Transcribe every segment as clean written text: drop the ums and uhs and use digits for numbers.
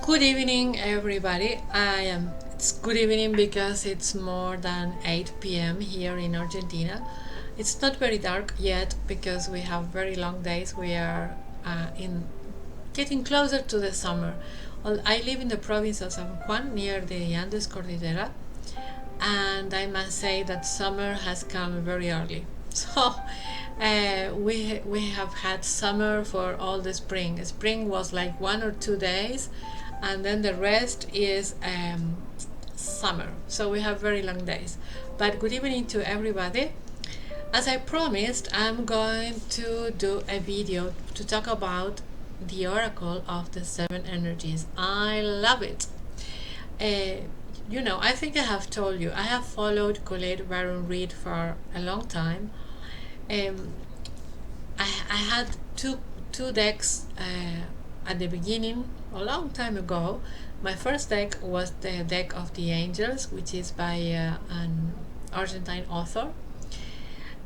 Good evening, everybody. It's good evening because it's more than 8 p.m. here in Argentina. It's not very dark yet because we have very long days. We are in getting closer to the summer. Well, I live in the province of San Juan near the Andes Cordillera, and I must say that summer has come very early. So we have had summer for all the spring. Spring was like 1 or 2 days, and then the rest is summer. So we have very long days. But good evening to everybody. As I promised, I'm going to do a video to talk about the oracle of the seven energies. I love it. I think I have told you, I have followed Colette Baron-Reid for a long time. Um, I had two decks at the beginning, a long time ago. My first deck was the deck of the angels, which is by an Argentine author.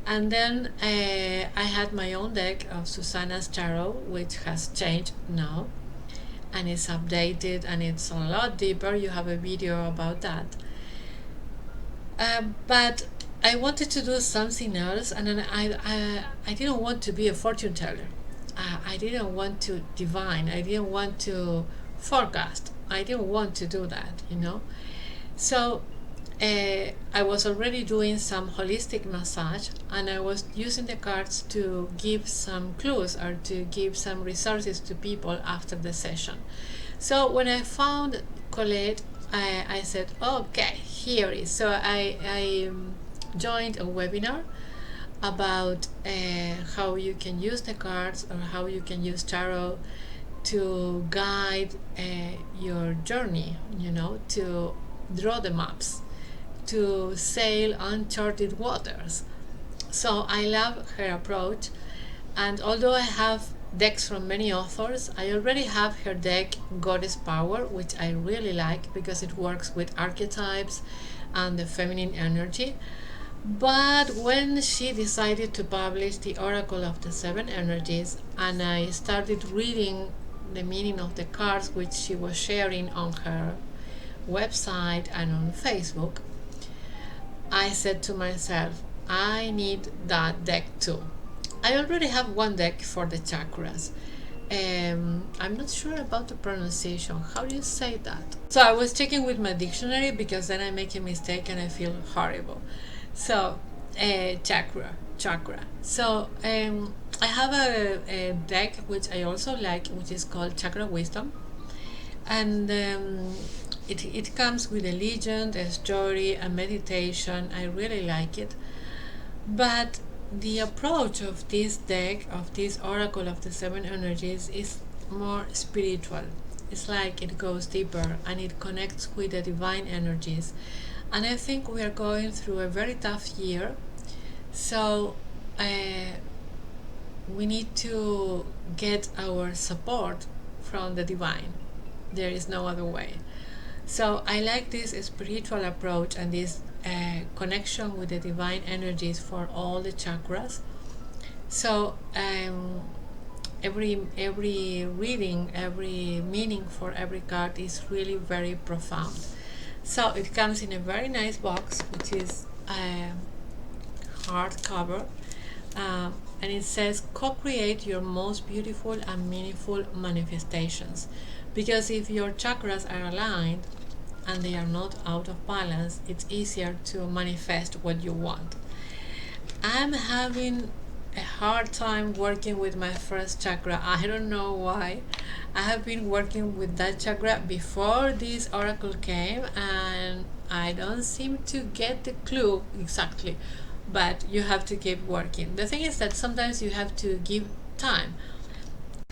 And then I had my own deck of Susannah's tarot, which has changed now and it's updated and it's a lot deeper. You have a video about that. But I wanted to do something else, and then I didn't want to be a fortune teller. I didn't want to divine. I didn't want to forecast. I didn't want to do that. So I was already doing some holistic massage, and I was using the cards to give some clues or to give some resources to people after the session. So when I found Colette, I said, okay, here it is. So I joined a webinar about how you can use the cards or how you can use tarot to guide your journey, to draw the maps, to sail uncharted waters. So I love her approach, and although I have decks from many authors, I already have her deck Goddess Power, which I really like because it works with archetypes and the feminine energy. But when she decided to publish the Oracle of the Seven Energies, and I started reading the meaning of the cards which she was sharing on her website and on Facebook, I said to myself, I need that deck too. I already have one deck for the chakras. I'm not sure about the pronunciation. How do you say that? So I was checking with my dictionary because then I make a mistake and I feel horrible. So, chakra. So, I have a deck which I also like, which is called Chakra Wisdom, and it comes with a legend, a story, a meditation. I really like it, but the approach of this deck, of this Oracle of the Seven Energies, is more spiritual. It's like it goes deeper and it connects with the divine energies. And I think we are going through a very tough year, so we need to get our support from the divine. There is no other way. So I like this spiritual approach and this connection with the divine energies for all the chakras. So every reading, every meaning for every card is really very profound. So it comes in a very nice box, which is hardcover, and it says co-create your most beautiful and meaningful manifestations. Because if your chakras are aligned and they are not out of balance, it's easier to manifest what you want. I'm having a hard time working with my first chakra. I don't know why. I have been working with that chakra before this oracle came, and I don't seem to get the clue exactly, but you have to keep working. The thing is that sometimes you have to give time.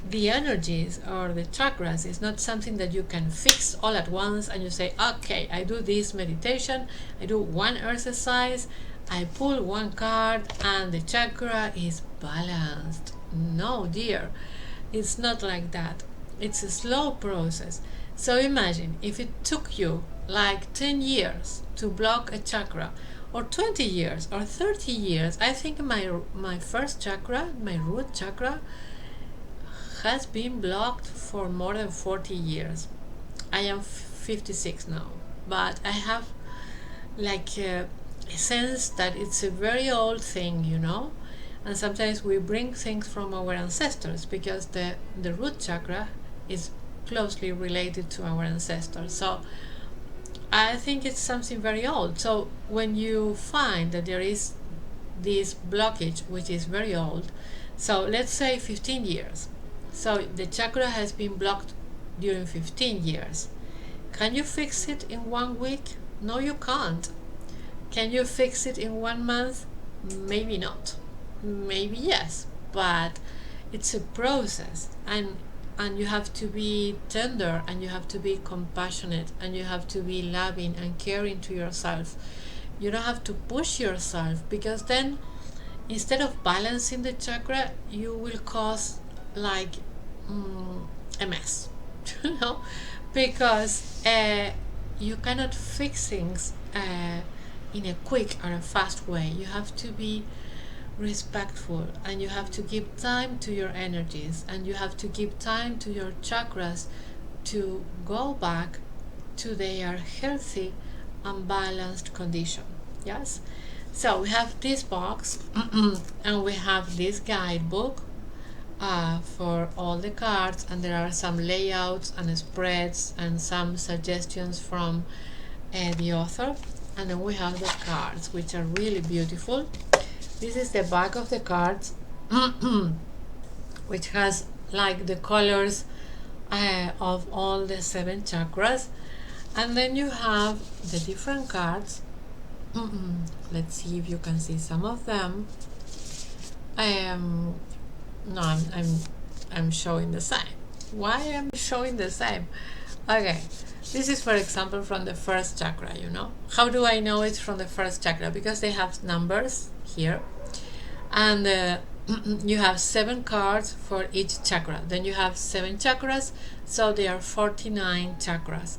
The energies or the chakras is not something that you can fix all at once and you say, okay, I do this meditation, I do one exercise, I pull one card and the chakra is balanced. No, dear, it's not like that. It's a slow process. So imagine if it took you like 10 years to block a chakra, or 20 years, or 30 years. I think my first chakra, my root chakra, has been blocked for more than 40 years. I am 56 now, but I have like a sense that it's a very old thing, you know. And sometimes we bring things from our ancestors because the root chakra is closely related to our ancestors. So I think it's something very old. So when you find that there is this blockage which is very old, so let's say 15 years, so the chakra has been blocked during 15 years. Can you fix it in 1 week? No, you can't. Can you fix it in 1 month? Maybe not. Maybe yes, but it's a process, and you have to be tender, and you have to be compassionate, and you have to be loving and caring to yourself. You don't have to push yourself, because then instead of balancing the chakra, you will cause like a mess, you know, because you cannot fix things in a quick or a fast way. You have to be respectful, and you have to give time to your energies, and you have to give time to your chakras to go back to their healthy and balanced condition. Yes, so we have this box and we have this guidebook for all the cards, and there are some layouts and spreads and some suggestions from the author, and then we have the cards, which are really beautiful. This is the back of the cards, which has like the colors of all the 7 chakras, and then you have the different cards. Let's see if you can see some of them. No, I'm showing the same. Why am I showing the same? Okay, this is for example from the first chakra, you know. How do I know it's from the first chakra? Because they have numbers here, and you have 7 cards for each chakra. Then you have 7 chakras, so there are 49 chakras.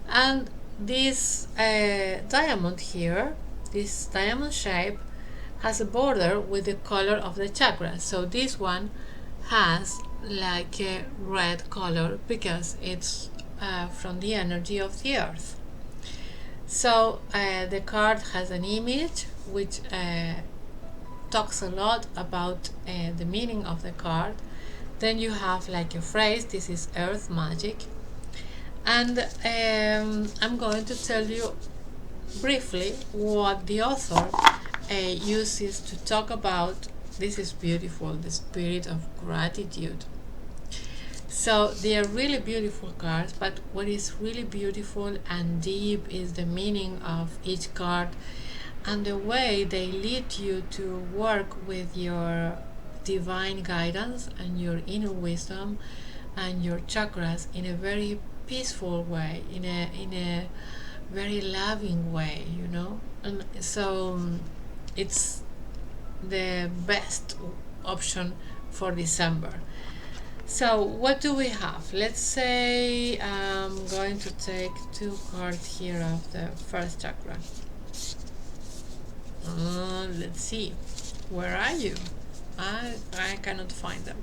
And this diamond here, this diamond shape, has a border with the color of the chakra. So this one has like a red color because it's from the energy of the earth. So the card has an image which talks a lot about the meaning of the card. Then you have like a phrase, this is earth magic, and I'm going to tell you briefly what the author uses to talk about. This is beautiful, the spirit of gratitude. So they are really beautiful cards, but what is really beautiful and deep is the meaning of each card and the way they lead you to work with your divine guidance and your inner wisdom and your chakras in a very peaceful way, in a very loving way, you know. And so it's the best option for December. So what do we have? Let's say I'm going to take 2 cards here of the first chakra. Let's see, where are you? I cannot find them.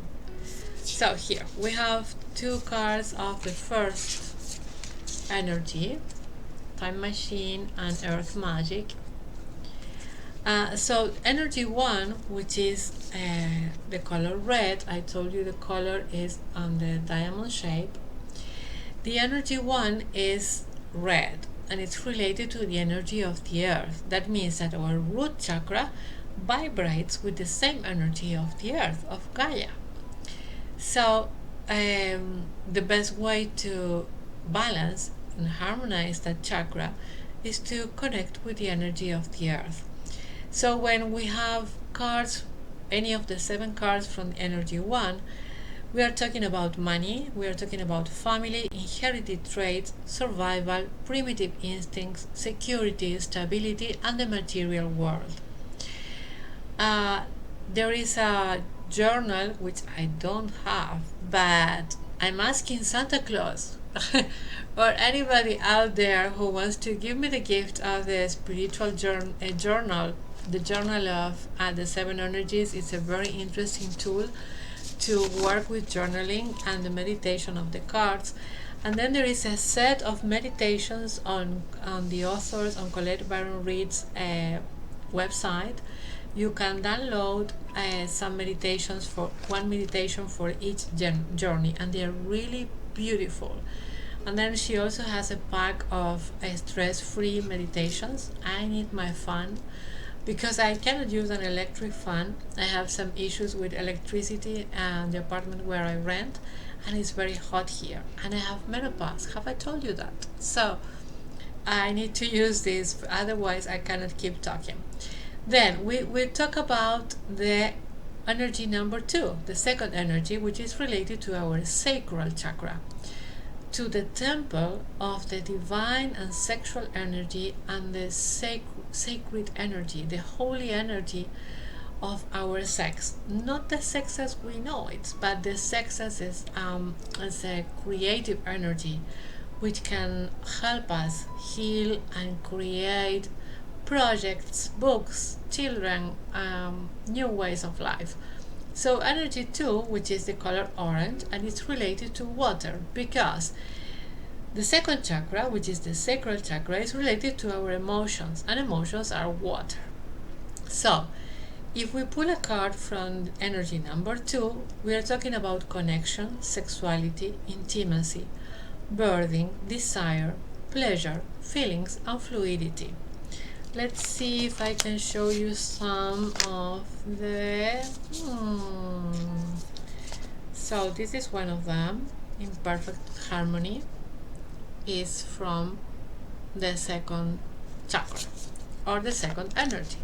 So here we have 2 cards of the first energy, time machine and earth magic. So energy 1, which is the color red, I told you the color is on the diamond shape. The energy 1 is red, and it's related to the energy of the earth. That means that our root chakra vibrates with the same energy of the earth, of Gaia. So the best way to balance and harmonize that chakra is to connect with the energy of the earth. So when we have cards, any of the 7 cards from energy 1, we are talking about money, we are talking about family, inherited traits, survival, primitive instincts, security, stability, and the material world. There is a journal which I don't have, but I'm asking Santa Claus or anybody out there who wants to give me the gift of the spiritual journal, the journal of the seven energies. It's a very interesting tool to work with journaling and the meditation of the cards. And then there is a set of meditations on the authors, on Colette Baron-Reid's website. You can download some meditations, for one meditation for each journey, and they are really beautiful. And then she also has a pack of stress-free meditations. I need my fan because I cannot use an electric fan. I have some issues with electricity and the apartment where I rent, and it's very hot here, and I have menopause. Have I told you that? So I need to use this, otherwise I cannot keep talking. Then we talk about the energy number 2, the second energy, which is related to our sacral chakra, to the temple of the divine and sexual energy and the sacred energy, the holy energy of our sex. Not the sex as we know it, but the sex as a creative energy which can help us heal and create projects, books, children, new ways of life. So energy 2, which is the color orange, and it's related to water, because the second chakra, which is the sacral chakra, is related to our emotions, and emotions are water. So if we pull a card from energy number 2, we are talking about connection, sexuality, intimacy, birthing, desire, pleasure, feelings, and fluidity. Let's see if I can show you some of the... So this is one of them, in perfect harmony, is from the second chakra, or the second energy.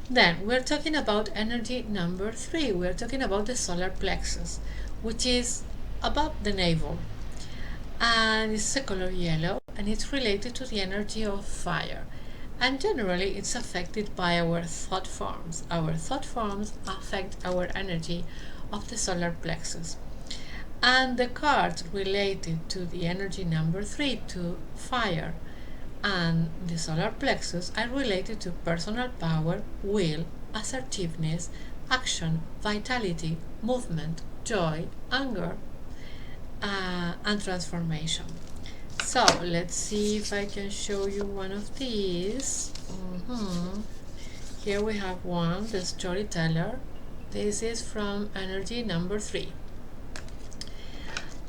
Then we're talking about energy number 3. We're talking about the solar plexus, which is above the navel, and it's the color yellow, and it's related to the energy of fire. And generally it's affected by our thought forms. Our thought forms affect our energy of the solar plexus. And the cards related to the energy number 3, to fire, and the solar plexus are related to personal power, will, assertiveness, action, vitality, movement, joy, anger, and transformation. So let's see if I can show you one of these. Here we have one, the storyteller. This is from energy number 3.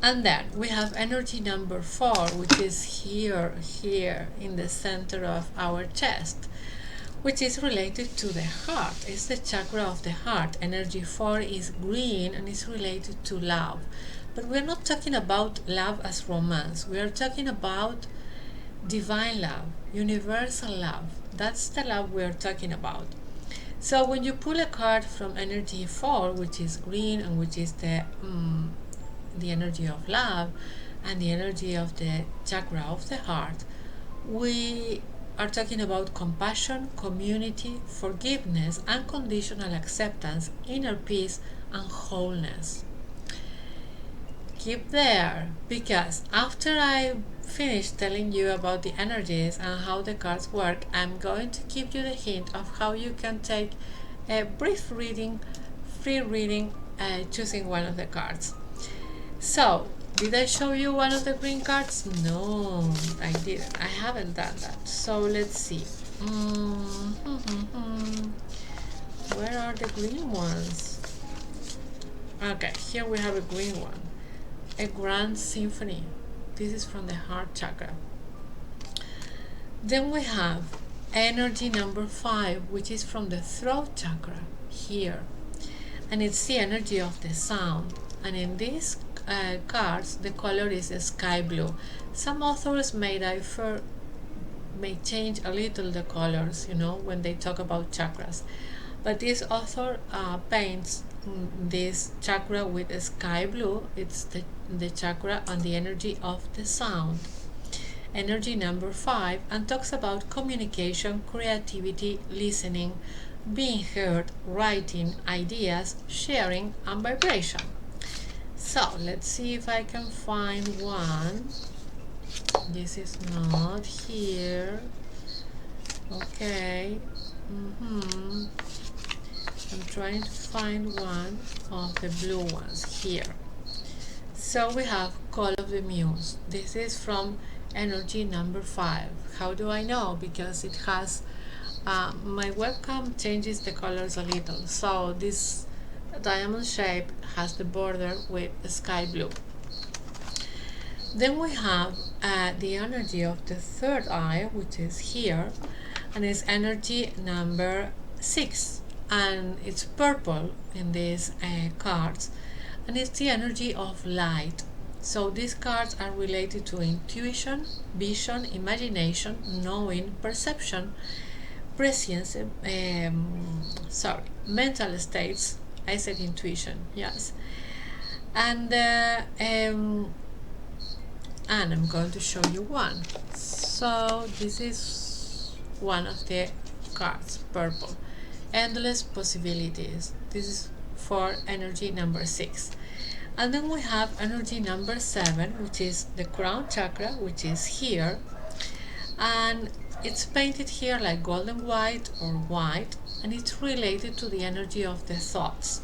And then we have energy number 4, which is here in the center of our chest, which is related to the heart. It's the chakra of the heart. Energy 4 is green and is related to love. But we're not talking about love as romance. We are talking about divine love, universal love. That's the love we're talking about. So when you pull a card from energy 4, which is green and which is the energy of love and the energy of the chakra of the heart, we are talking about compassion, community, forgiveness, unconditional acceptance, inner peace, and wholeness. Keep there, because after I finish telling you about the energies and how the cards work, I'm going to give you the hint of how you can take a brief reading, free reading, choosing one of the cards. So, did I show you one of the green cards? No, I didn't. I haven't done that. So let's see. Where are the green ones? Okay, here we have a green one. A grand symphony. This is from the heart chakra. Then we have energy number 5, which is from the throat chakra here, and it's the energy of the sound. And in these cards, the color is sky blue. Some authors may change a little the colors, when they talk about chakras. But this author paints this chakra with a sky blue. It's the chakra on the energy of the sound, energy number 5, and talks about communication, creativity, listening, being heard, writing, ideas, sharing, and vibration. So let's see if I can find one. This is not here. Okay. I'm trying to find one of the blue ones here. So we have Call of the Muse. This is from energy number 5. How do I know? Because it has my webcam changes the colors a little. So this diamond shape has the border with sky blue. Then we have the energy of the third eye, which is here, and it's energy number 6, and it's purple in these cards, and it's the energy of light. So these cards are related to intuition, vision, imagination, knowing, perception, prescience, mental states. I said intuition, yes. And I'm going to show you one. So this is one of the cards, purple. Endless possibilities. This is for energy number 6. And then we have energy number 7, which is the crown chakra, which is here. And it's painted here like golden white or white, and it's related to the energy of the thoughts.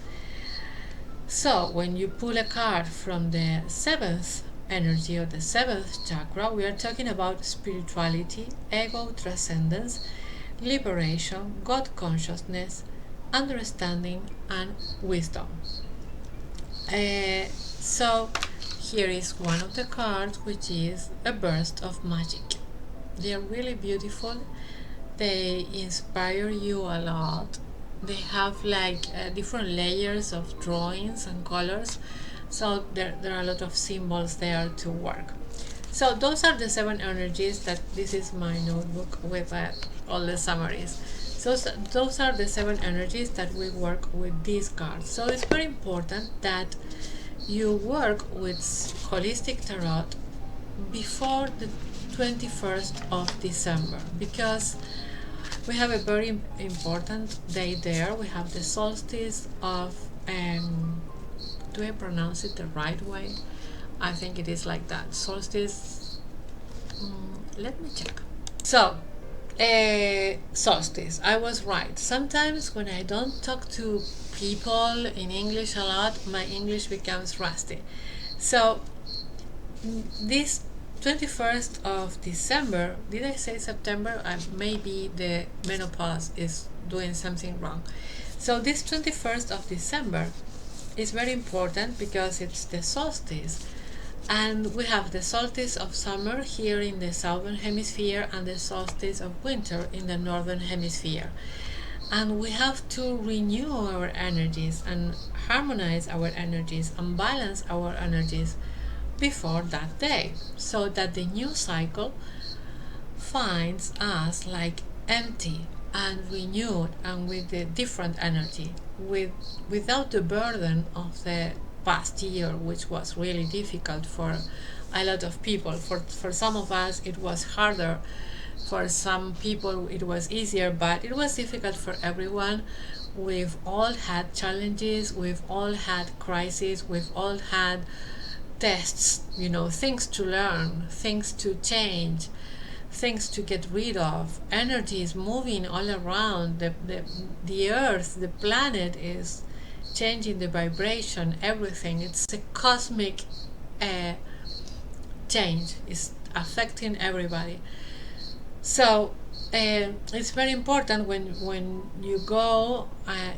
So when you pull a card from the 7th energy of the 7th chakra, we are talking about spirituality, ego transcendence, liberation, God consciousness, understanding, and wisdom. So here is one of the cards, which is a burst of magic. They are really beautiful. They inspire you a lot. They have like different layers of drawings and colors, so there are a lot of symbols there to work. So those are the 7 energies. That this is my notebook with all the summaries. So those are the 7 energies that we work with these cards. So it's very important that you work with Holistic Tarot before the 21st of December, because we have a very important day there. We have the solstice of do I pronounce it the right way? I think it is like that. Solstice. Let me check. So solstice, I was right. Sometimes when I don't talk to people in English a lot, my English becomes rusty. So this 21st of December, did I say September? Maybe the menopause is doing something wrong. So this 21st of December is very important because it's the solstice, and we have the solstice of summer here in the southern hemisphere and the solstice of winter in the northern hemisphere. And we have to renew our energies and harmonize our energies and balance our energies before that day, so that the new cycle finds us like empty and renewed and with a different energy, without the burden of the past year, which was really difficult for a lot of people. For some of us it was harder, for some people it was easier, but it was difficult for everyone. We've all had challenges, we've all had crises, we've all had tests, things to learn, things to change, things to get rid of. Energy is moving all around. The earth, the planet is changing the vibration, everything. It's a cosmic change. It's affecting everybody. So it's very important when you go,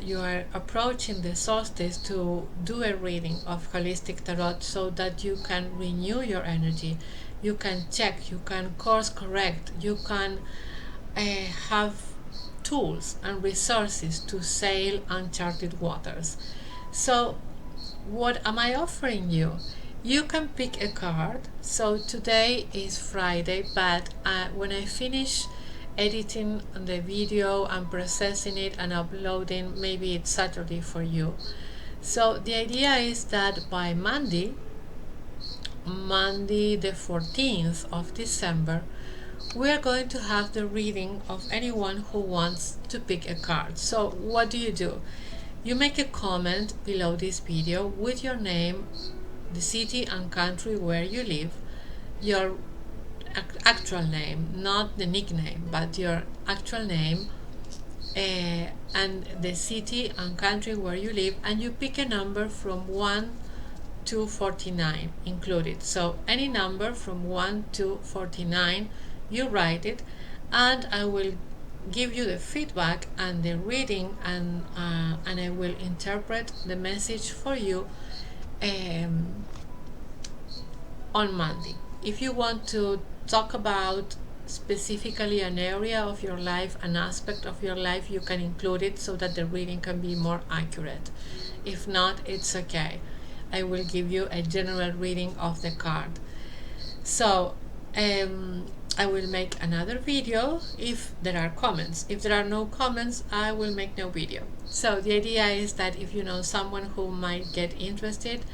you are approaching the solstice, to do a reading of Holistic Tarot, so that you can renew your energy, you can check, you can course correct, you can have tools and resources to sail uncharted waters. So what am I offering you? You can pick a card. So today is Friday, but when I finish editing the video and processing it and uploading, maybe it's Saturday for you. So the idea is that by Monday the 14th of December, we are going to have the reading of anyone who wants to pick a card. So what do? You make a comment below this video with your name the city and country where you live, your actual name, not the nickname, but your actual name, and the city and country where you live, and you pick a number from 1 to 49 included. So any number from 1 to 49, you write it, and I will give you the feedback and the reading, and I will interpret the message for you on Monday. If you want to talk about specifically an area of your life, an aspect of your life, you can include it so that the reading can be more accurate. If not, it's okay. I will give you a general reading of the card. So I will make another video if there are comments. If there are no comments, I will make no video. So the idea is that if you know someone who might get interested,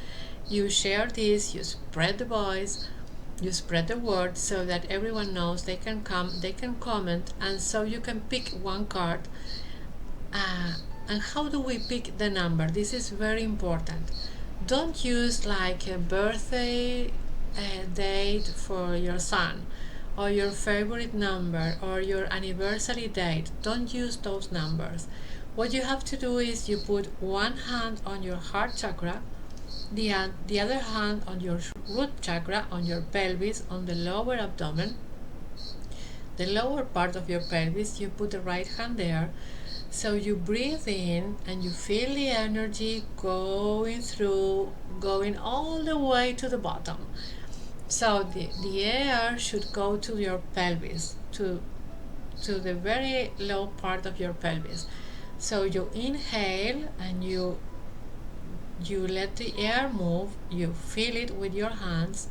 you share this, you spread the voice, you spread the word so that everyone knows they can come, they can comment, and so you can pick one card. And how do we pick the number? This is very important. Don't use like a birthday date for your son, or your favorite number, or your anniversary date. Don't use those numbers. What you have to do is you put one hand on your heart chakra, the other hand on your root chakra, on your pelvis, on the lower abdomen, the lower part of your pelvis. You put the right hand there. So you breathe in and you feel the energy going through, going all the way to the bottom. So the air should go to your pelvis, to the very low part of your pelvis. So you inhale and you let the air move, you feel it with your hands,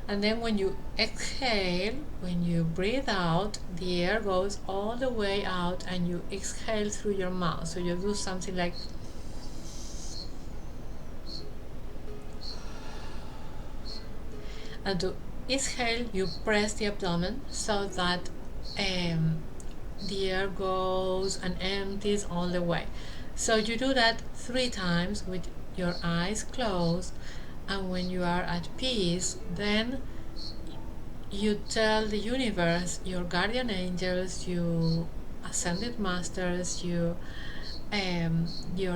and then when you exhale, when you breathe out, the air goes all the way out and you exhale through your mouth. So you do something like, and to exhale you press the abdomen so that the air goes and empties all the way. So you do that 3 times with your eyes closed, and when you are at peace, then you tell the universe, your guardian angels, you ascended masters, your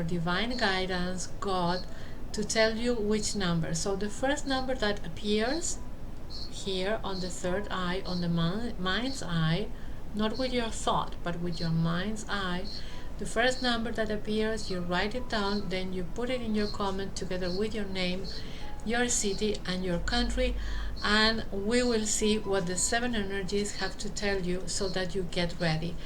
divine guidance, God, to tell you which number. So the first number that appears here on the third eye, on the mind's eye, not with your thought but with your mind's eye, the first number that appears, you write it down, then you put it in your comment together with your name, your city and your country, and we will see what the 7 energies have to tell you so that you get ready.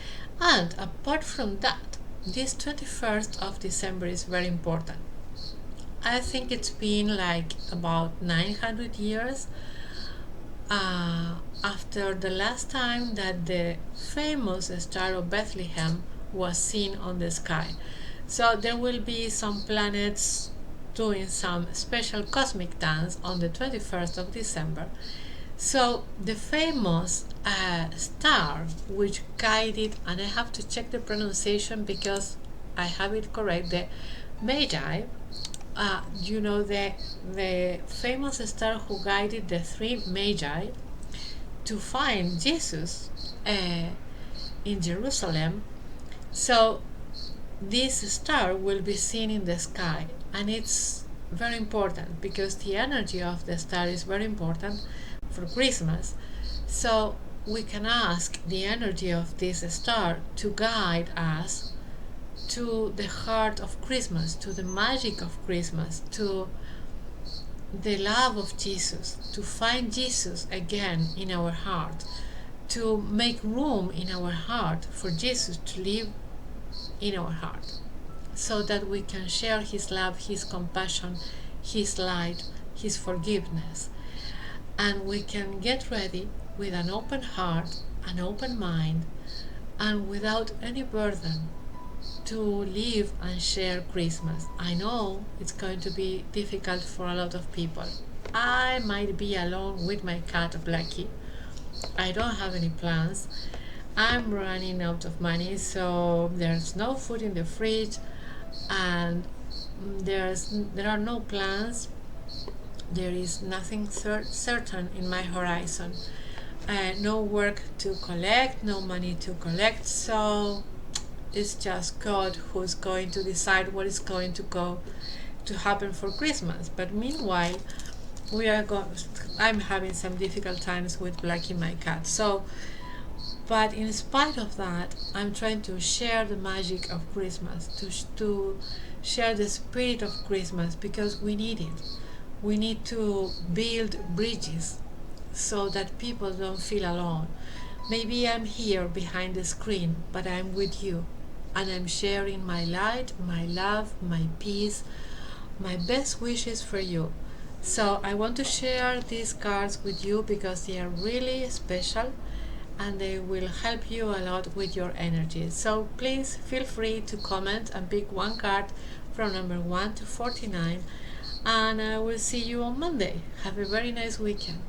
And apart from that, this 21st of December is very important. I think it's been like about 900 years after the last time that the famous star of Bethlehem was seen on the sky. So there will be some planets doing some special cosmic dance on the 21st of December. So the famous star which guided, and I have to check the pronunciation because I have it correct, the Magi, the famous star who guided the 3 Magi to find Jesus in Jerusalem. So this star will be seen in the sky, and it's very important because the energy of the star is very important for Christmas. So we can ask the energy of this star to guide us to the heart of Christmas, to the magic of Christmas, to the love of Jesus, to find Jesus again in our heart, to make room in our heart for Jesus to live in our heart, so that we can share His love, His compassion, His light, His forgiveness, and we can get ready with an open heart, an open mind, and without any burden to live and share Christmas. I know it's going to be difficult for a lot of people. I might be alone with my cat Blackie. I don't have any plans. I'm running out of money, so there's no food in the fridge, and there are no plans There is nothing certain in my horizon. No work to collect, no money to collect, so it's just God who's going to decide what is going to happen for Christmas. But meanwhile, we are go- I'm having some difficult times with Blackie, my cat. So, but in spite of that, I'm trying to share the magic of Christmas, to share the spirit of Christmas, because we need it. We need to build bridges so that people don't feel alone. Maybe I'm here behind the screen, but I'm with you, and I'm sharing my light, my love, my peace, my best wishes for you. So I want to share these cards with you because they are really special and they will help you a lot with your energy. So please feel free to comment and pick one card from number 1 to 49, and I will see you on Monday. Have a very nice weekend.